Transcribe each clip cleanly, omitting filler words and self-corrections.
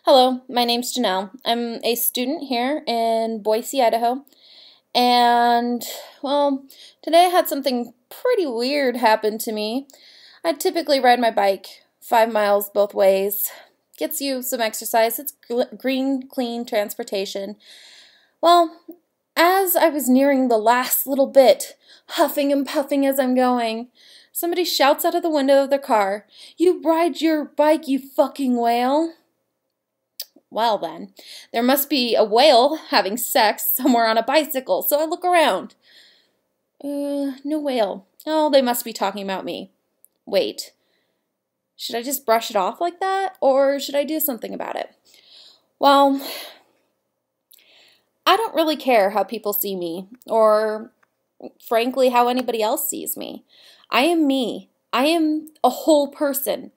Hello, my name's Janelle. I'm a student here in Boise, Idaho, and well, today I had something pretty weird happen to me. I typically ride my bike 5 miles both ways. Gets you some exercise. It's green, clean transportation. Well, as I was nearing the last little bit, huffing and puffing as I'm going, somebody shouts out of the window of their car, "You ride your bike, you fucking whale!" Well then, there must be a whale having sex somewhere on a bicycle, so I look around. No whale. Oh, they must be talking about me. Wait, should I just brush it off like that, or should I do something about it? Well, I don't really care how people see me, or frankly, how anybody else sees me. I am me. I am a whole person.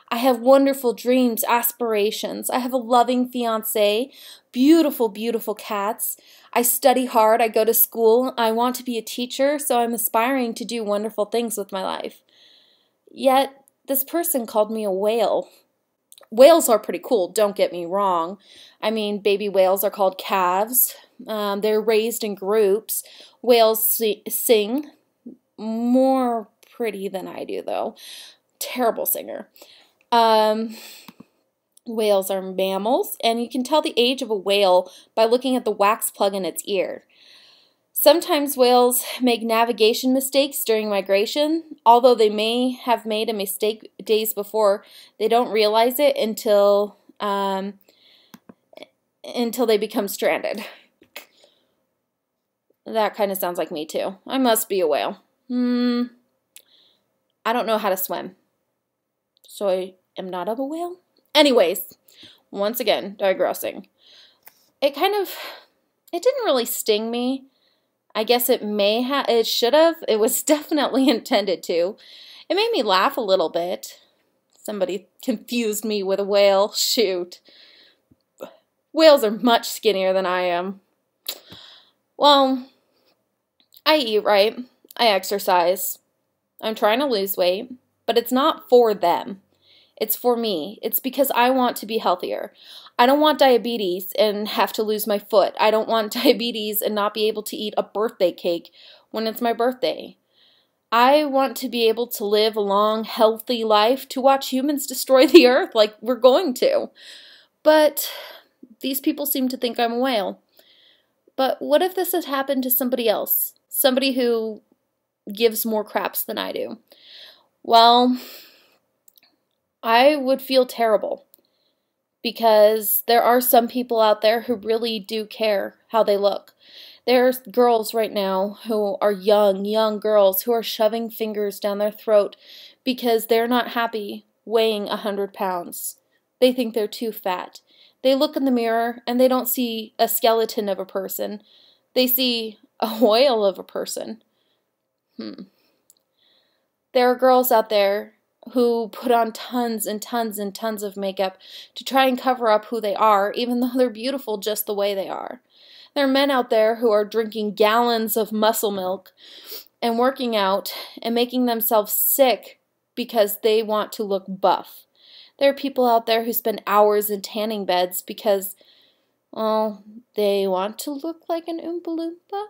I have wonderful dreams, aspirations. I have a loving fiance, beautiful, beautiful cats. I study hard. I go to school. I want to be a teacher, so I'm aspiring to do wonderful things with my life. Yet, this person called me a whale. Whales are pretty cool, don't get me wrong. I mean, baby whales are called calves. They're raised in groups. Whales sing more pretty than I do, though. Terrible singer. Whales are mammals, and you can tell the age of a whale by looking at the wax plug in its ear. Sometimes whales make navigation mistakes during migration. Although they may have made a mistake days before, they don't realize it until they become stranded. That kind of sounds like me too. I must be a whale. I don't know how to swim, so I am not of a whale. Anyways, once again, digressing. It didn't really sting me. I guess it should have. It was definitely intended to. It made me laugh a little bit. Somebody confused me with a whale. Shoot. Whales are much skinnier than I am. Well, I eat right. I exercise. I'm trying to lose weight, but it's not for them. It's for me. It's because I want to be healthier. I don't want diabetes and have to lose my foot. I don't want diabetes and not be able to eat a birthday cake when it's my birthday. I want to be able to live a long, healthy life to watch humans destroy the earth like we're going to. But these people seem to think I'm a whale. But what if this had happened to somebody else? Somebody who gives more craps than I do? Well, I would feel terrible because there are some people out there who really do care how they look. There's girls right now who are young girls who are shoving fingers down their throat because they're not happy weighing 100 pounds. They think they're too fat. They look in the mirror and they don't see a skeleton of a person. They see a whale of a person. There are girls out there who put on tons and tons and tons of makeup to try and cover up who they are, even though they're beautiful just the way they are. There are men out there who are drinking gallons of muscle milk and working out and making themselves sick because they want to look buff. There are people out there who spend hours in tanning beds because, well, they want to look like an Oompa Loompa?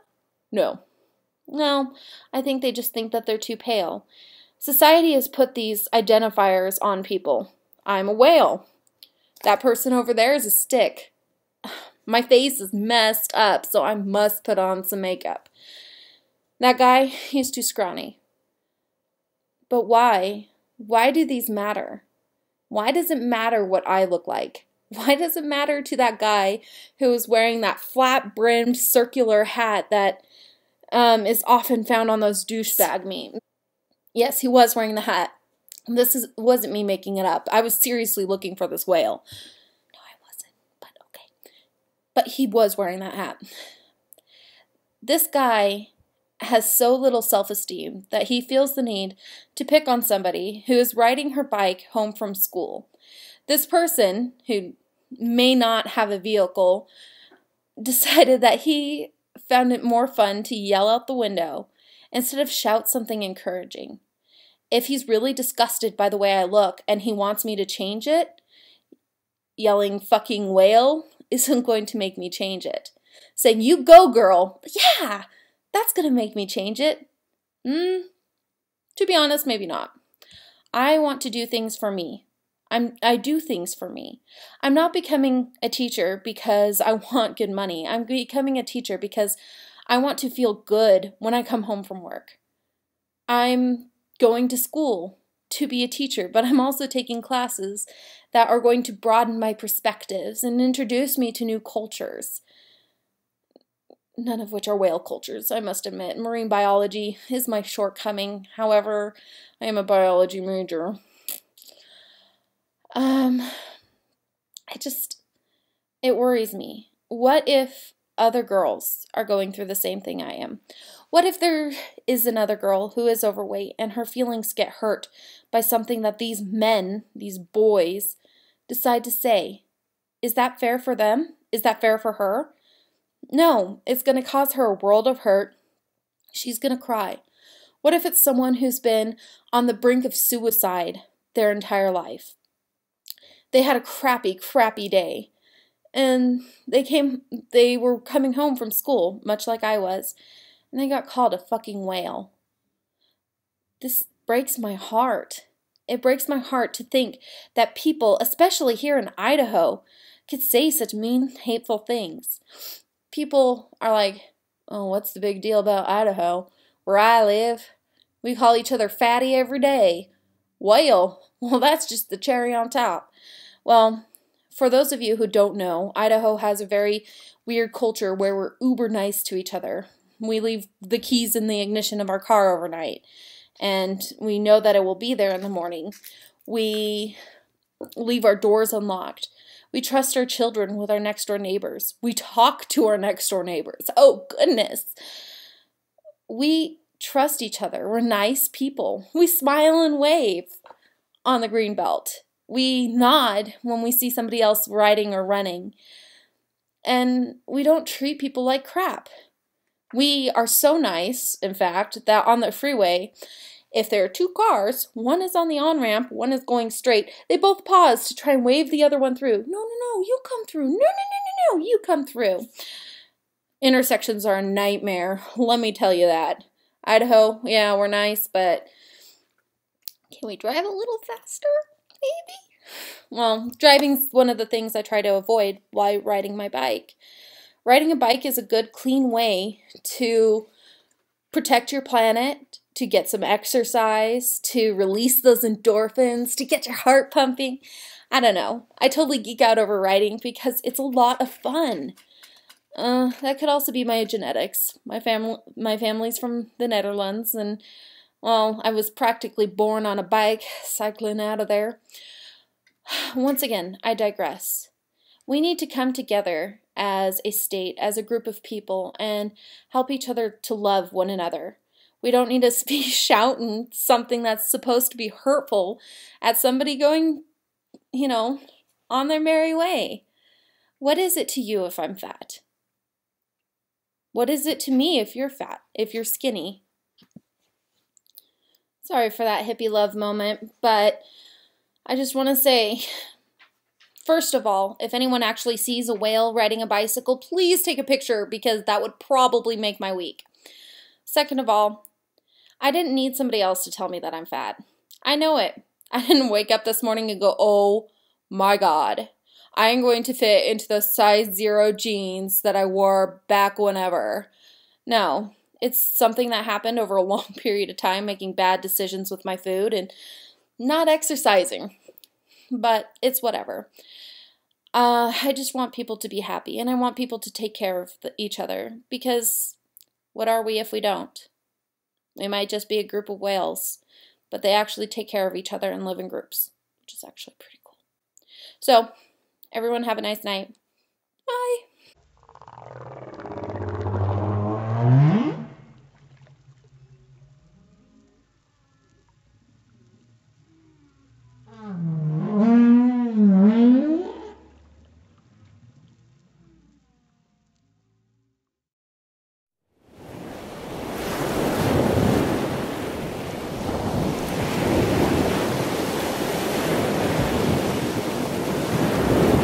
No, I think they just think that they're too pale. Society has put these identifiers on people. I'm a whale. That person over there is a stick. My face is messed up, so I must put on some makeup. That guy, he's too scrawny. But why? Why do these matter? Why does it matter what I look like? Why does it matter to that guy who is wearing that flat-brimmed circular hat that is often found on those douchebag memes? Yes, he was wearing the hat. Wasn't me making it up. I was seriously looking for this whale. No, I wasn't, but okay. But he was wearing that hat. This guy has so little self-esteem that he feels the need to pick on somebody who is riding her bike home from school. This person, who may not have a vehicle, decided that he found it more fun to yell out the window instead of shout something encouraging. If he's really disgusted by the way I look and he wants me to change it, yelling fucking whale isn't going to make me change it. Saying, you go, girl, yeah, that's going to make me change it. To be honest, maybe not. I want to do things for me. I do things for me. I'm not becoming a teacher because I want good money. I'm becoming a teacher because I want to feel good when I come home from work. I'm going to school to be a teacher, but I'm also taking classes that are going to broaden my perspectives and introduce me to new cultures. None of which are whale cultures, I must admit. Marine biology is my shortcoming. However, I am a biology major. It worries me. What if other girls are going through the same thing I am? What if there is another girl who is overweight and her feelings get hurt by something that these men, these boys, decide to say? Is that fair for them? Is that fair for her? No, it's going to cause her a world of hurt. She's going to cry. What if it's someone who's been on the brink of suicide their entire life? They had a crappy day. And they were coming home from school, much like I was, and they got called a fucking whale. This breaks my heart. It breaks my heart to think that people, especially here in Idaho, could say such mean, hateful things. People are like, oh, what's the big deal about Idaho? Where I live, we call each other fatty every day. Whale, well, that's just the cherry on top. Well, for those of you who don't know, Idaho has a very weird culture where we're uber nice to each other. We leave the keys in the ignition of our car overnight, and we know that it will be there in the morning. We leave our doors unlocked. We trust our children with our next-door neighbors. We talk to our next-door neighbors. Oh, goodness. We trust each other. We're nice people. We smile and wave on the green belt. We nod when we see somebody else riding or running. And we don't treat people like crap. We are so nice, in fact, that on the freeway, if there are two cars, one is on the on-ramp, one is going straight, they both pause to try and wave the other one through. No, you come through. No, you come through. Intersections are a nightmare, let me tell you that. Idaho, yeah, we're nice, but can we drive a little faster? Maybe? Well, driving's one of the things I try to avoid while riding my bike. Riding a bike is a good, clean way to protect your planet, to get some exercise, to release those endorphins, to get your heart pumping. I don't know. I totally geek out over riding because it's a lot of fun. That could also be my genetics. My family's from the Netherlands, and, well, I was practically born on a bike, cycling out of there. Once again, I digress. We need to come together as a state, as a group of people, and help each other to love one another. We don't need to be shouting something that's supposed to be hurtful at somebody going, on their merry way. What is it to you if I'm fat? What is it to me if you're fat, if you're skinny? Sorry for that hippie love moment, but I just want to say, first of all, if anyone actually sees a whale riding a bicycle, please take a picture because that would probably make my week. Second of all, I didn't need somebody else to tell me that I'm fat. I know it. I didn't wake up this morning and go, oh my God, I am going to fit into the size 0 jeans that I wore back whenever. No, it's something that happened over a long period of time, making bad decisions with my food and not exercising. But it's whatever. I just want people to be happy, and I want people to take care of each other, because what are we if we don't? We might just be a group of whales, but they actually take care of each other and live in groups, which is actually pretty cool. So, everyone have a nice night. Bye!